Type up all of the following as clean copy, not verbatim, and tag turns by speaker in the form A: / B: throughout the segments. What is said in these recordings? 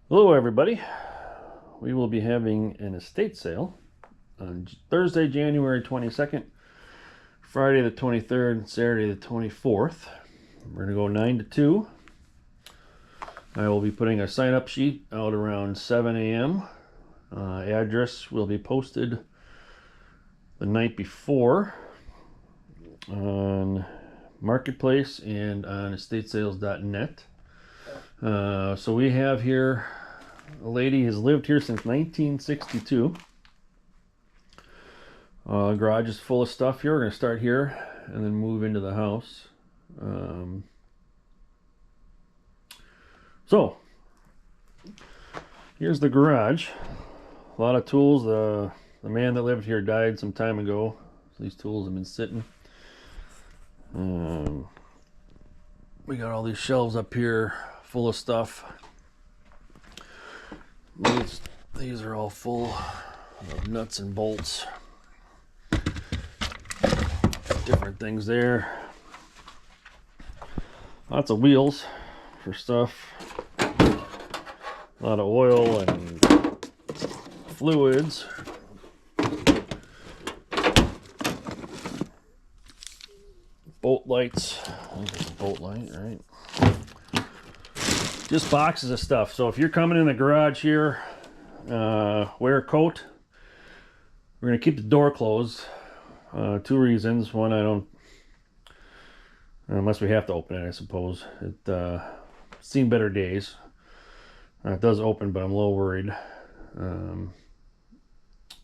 A: Hello everybody. We will be having an estate sale on Thursday, January 22nd, Friday the 23rd, Saturday the 24th. We're going to go 9 to 2. I will be putting a sign-up sheet out around 7 a.m. Address will be posted the night before on Marketplace and on estatesales.net. So we have here a lady has lived here since 1962. Garage is full of stuff here. We're going to start here and then move into the house. So here's the garage. A lot of tools. The man that lived here died some time ago, so these tools have been sitting. We got all these shelves up here full of stuff. These are all full of nuts and bolts. Different things there. Lots of wheels for stuff. A lot of oil and fluids. Bolt lights. There's a bolt light, right? Just boxes of stuff. So if you're coming in the garage here, wear a coat. We're going to keep the door closed. Two reasons. One, I don't, unless we have to open it, I suppose. It's seen better days. It does open, but I'm a little worried. And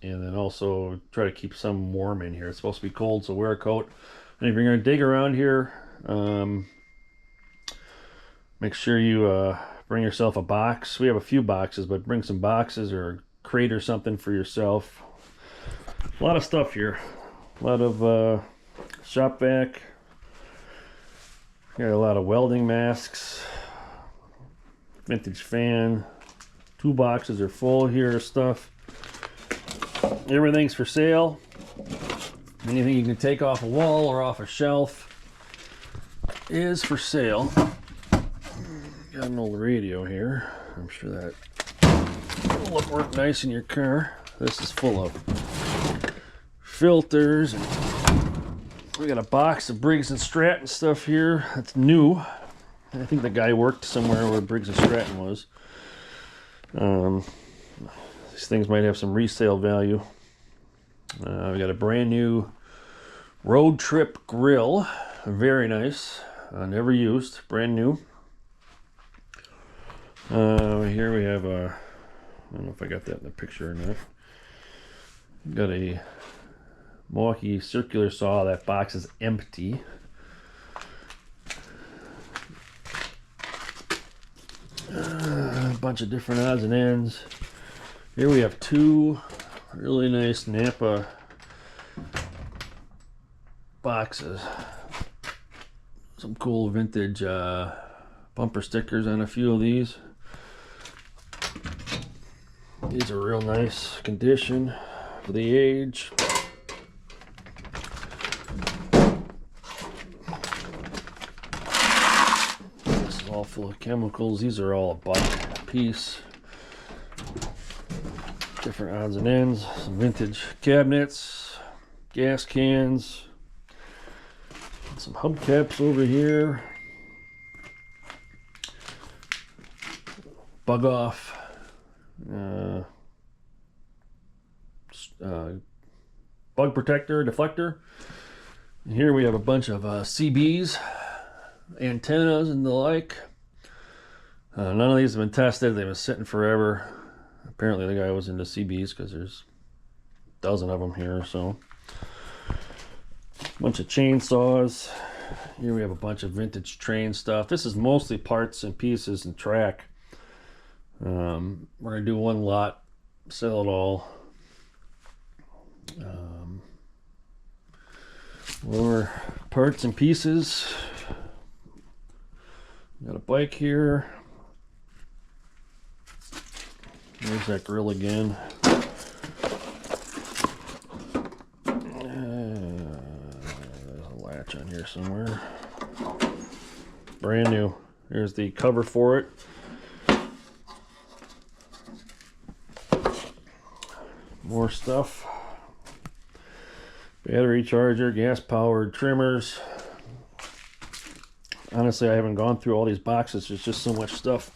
A: then also try to keep some warm in here. It's supposed to be cold, so wear a coat. And if you're going to dig around here, make sure you bring yourself a box. We have a few boxes, but bring some boxes or a crate or something for yourself. A lot of stuff here. A lot of shop vac. Got a lot of welding masks. Vintage fan. Two boxes are full here of stuff. Everything's for sale. Anything you can take off a wall or off a shelf is for sale. Got an old radio here. I'm sure that will work nice in your car. This is full of filters. And we got a box of Briggs and Stratton stuff here. That's new. I think the guy worked somewhere where Briggs and Stratton was. These things might have some resale value. We got a brand new road trip grill. Very nice. Never used. Brand new. Here we have a, I don't know if I got that in the picture or not. Got a Milwaukee circular saw. That box is empty. A bunch of different odds and ends. Here we have two really nice Napa boxes. Some cool vintage bumper stickers on a few of these. These are real nice condition for the age. This is all full of chemicals. These are all $1 a piece. Different odds and ends. Some vintage cabinets, gas cans, some hubcaps over here. Bug off. Bug protector, deflector. And here we have a bunch of CBs, antennas and the like. None of these have been tested. They've been sitting forever. Apparently the guy was into CBs because there's a dozen of them here. So a bunch of chainsaws. Here we have a bunch of vintage train stuff. This is mostly parts and pieces and track. We're gonna do one lot, sell it all. More parts and pieces. Got a bike here. There's that grill again. There's a latch on here somewhere. Brand new. Here's the cover for it. More stuff. Battery charger, gas powered trimmers. Honestly, I haven't gone through all these boxes. There's just so much stuff.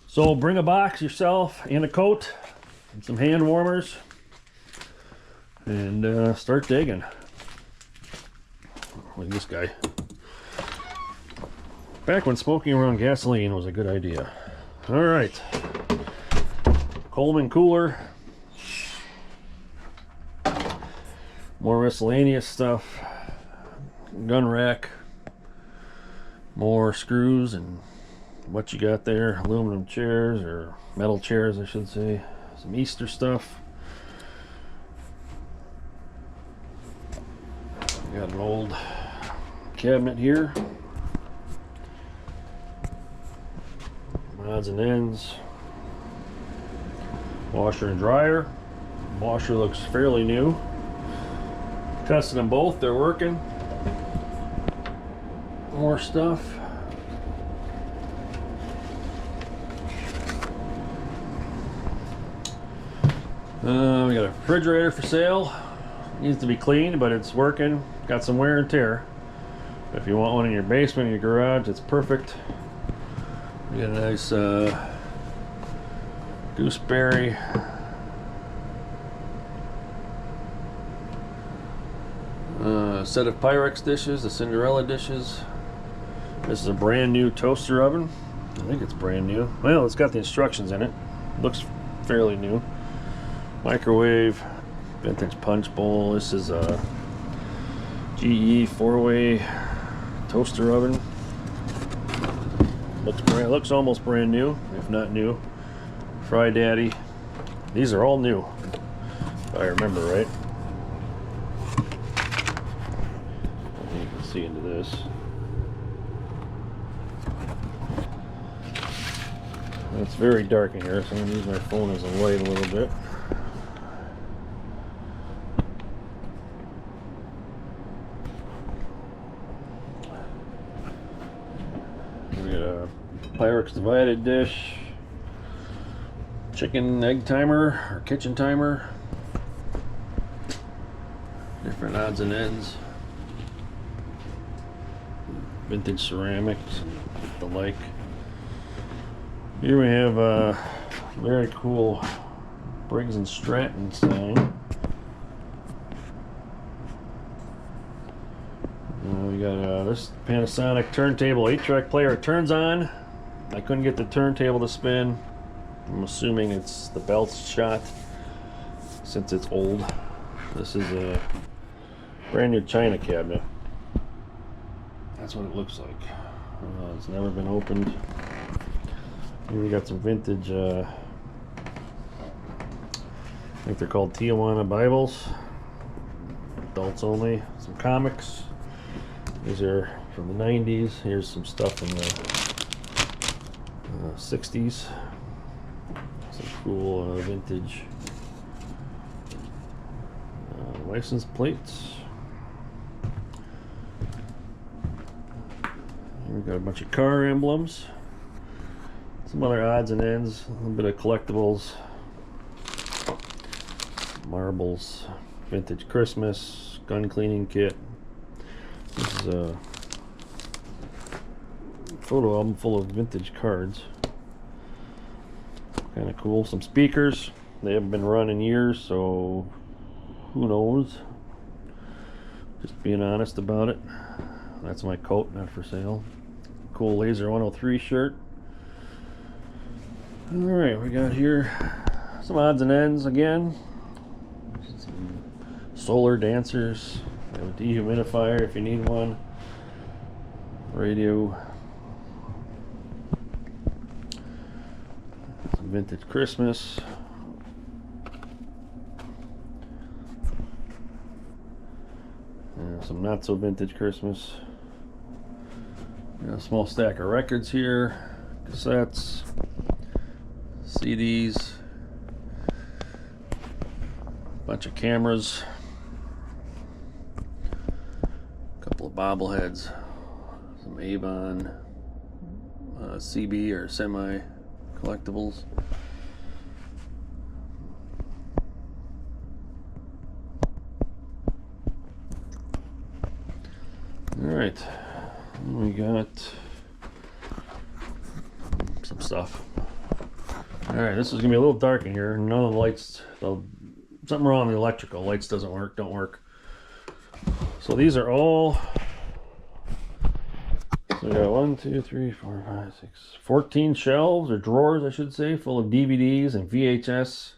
A: So bring a box yourself and a coat and some hand warmers and start digging. Look at this guy. Back when smoking around gasoline was a good idea. All right. Coleman cooler. More miscellaneous stuff. Gun rack. More screws and what you got there. Aluminum chairs, or metal chairs I should say. Some Easter stuff. Got an old cabinet here. Odds and ends. Washer and dryer. Washer looks fairly new. Tested them both, they're working. More stuff. We got a refrigerator for sale. Needs to be cleaned, but it's working. Got some wear and tear. If you want one in your basement or your garage, it's perfect. We got a nice gooseberry set of Pyrex dishes, the Cinderella dishes. This is a brand new toaster oven. I think it's brand new. Well, it's got the instructions in it. Looks fairly new. Microwave, vintage punch bowl. This is a GE 4-way toaster oven. Looks almost brand new, if not new. Fry Daddy. These are all new, if I remember right. You can see into this. It's very dark in here, so I'm going to use my phone as a light a little bit. We got a Pyrex divided dish, chicken egg timer or kitchen timer, different odds and ends, vintage ceramics, the like. Here we have a very cool Briggs and Stratton sign. We got this Panasonic turntable 8-track player. It turns on. I couldn't get the turntable to spin. I'm assuming it's the belt's shot since it's old. This is a brand new China cabinet. That's what it looks like. It's never been opened. Here we got some vintage, I think they're called Tijuana Bibles. Adults only. Some comics. These are from the 90s. Here's some stuff from the 60s. Some cool vintage license plates. Here we got a bunch of car emblems. Some other odds and ends, a little bit of collectibles, marbles, vintage Christmas, gun cleaning kit. This is a photo album full of vintage cards. Kind of cool. Some speakers. They haven't been run in years, so who knows? Just being honest about it. That's my coat, not for sale. Cool Laser 103 shirt. Alright, we got here some odds and ends again. Some solar dancers. We have a dehumidifier if you need one. Radio. Some vintage Christmas. And some not so vintage Christmas. Got a small stack of records here. Cassettes. CDs, bunch of cameras, a couple of bobbleheads, some Avon CB or semi collectibles, right, we got some stuff. All right, this is gonna be a little dark in here. None of the lights, something wrong with the electrical. Lights don't work. So these are all, so we got 1, 2, 3, 4, 5, 6, 14 shelves or drawers, I should say, full of DVDs and VHS.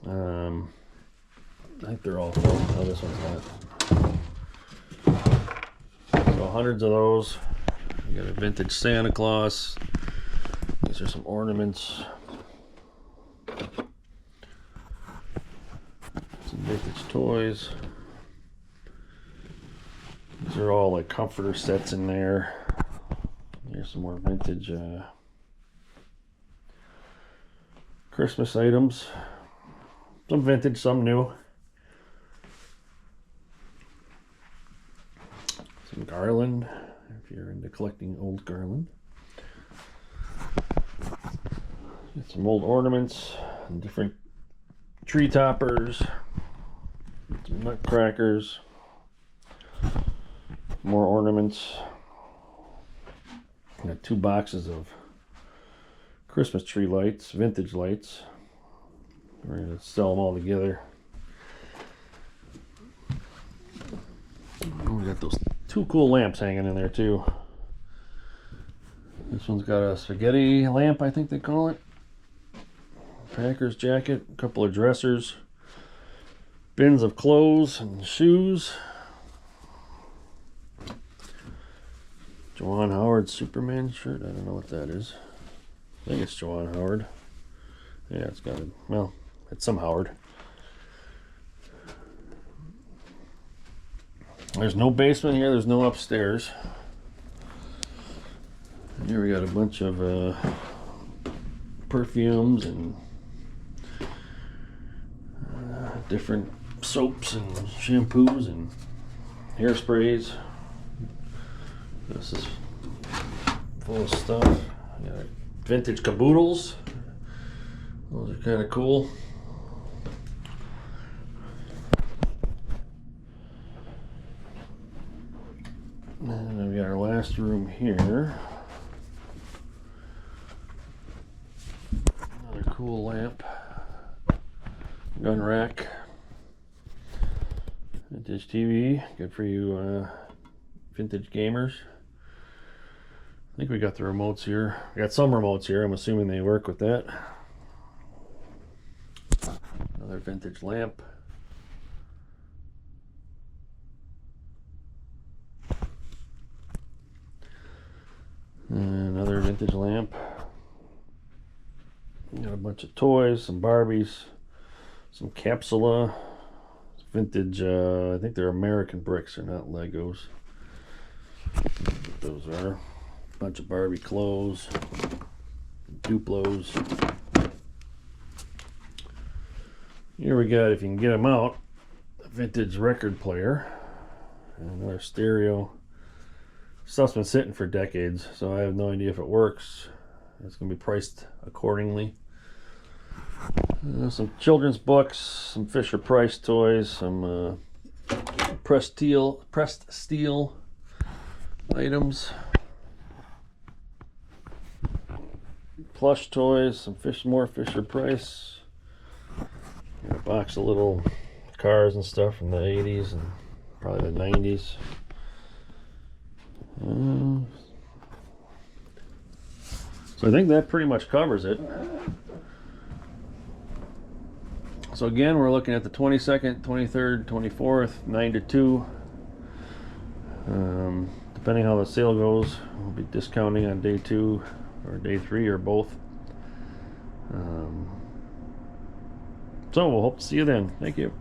A: I think they're all full. Oh, this one's not. So hundreds of those. We got a vintage Santa Claus. These are some ornaments. Some vintage toys. These are all like comforter sets in there. Here's some more vintage Christmas items. Some vintage, some new. Some garland, if you're into collecting old garland. Got some old ornaments and different tree toppers. Some nutcrackers. More ornaments. Got 2 boxes of Christmas tree lights, vintage lights. We're going to sell them all together. We got those 2 cool lamps hanging in there too. This one's got a spaghetti lamp, I think they call it. Packer's jacket, a couple of dressers, bins of clothes and shoes. Joanne Howard Superman shirt. I don't know what that is. I think it's Joanne Howard. Yeah, it's got it. Well, it's some Howard. There's no basement here. There's no upstairs. Here we got a bunch of perfumes and different soaps and shampoos and hairsprays. This is full of stuff. Got vintage caboodles. Those are kind of cool. And we've got our last room here. Another cool lamp. Gun rack. Vintage TV. Good for you vintage gamers. I think we got the remotes here. We got some remotes here. I'm assuming they work with that. Another vintage lamp. And another vintage lamp. Got a bunch of toys, some Barbies, some Capsula, vintage, I think they're American bricks, they're not Legos. What those are. A bunch of Barbie clothes, Duplos. Here we got, if you can get them out, a vintage record player and another stereo. Stuff's been sitting for decades, so I have no idea if it works. It's going to be priced accordingly. Some children's books, some Fisher Price toys, some pressed steel items, plush toys, some more Fisher Price. Got a box of little cars and stuff from the 80s and probably the 90s. So I think that pretty much covers it. So again, we're looking at the 22nd, 23rd, 24th, 9 to 2. Depending how the sale goes, we'll be discounting on day 2 or day 3 or both. So we'll hope to see you then. Thank you.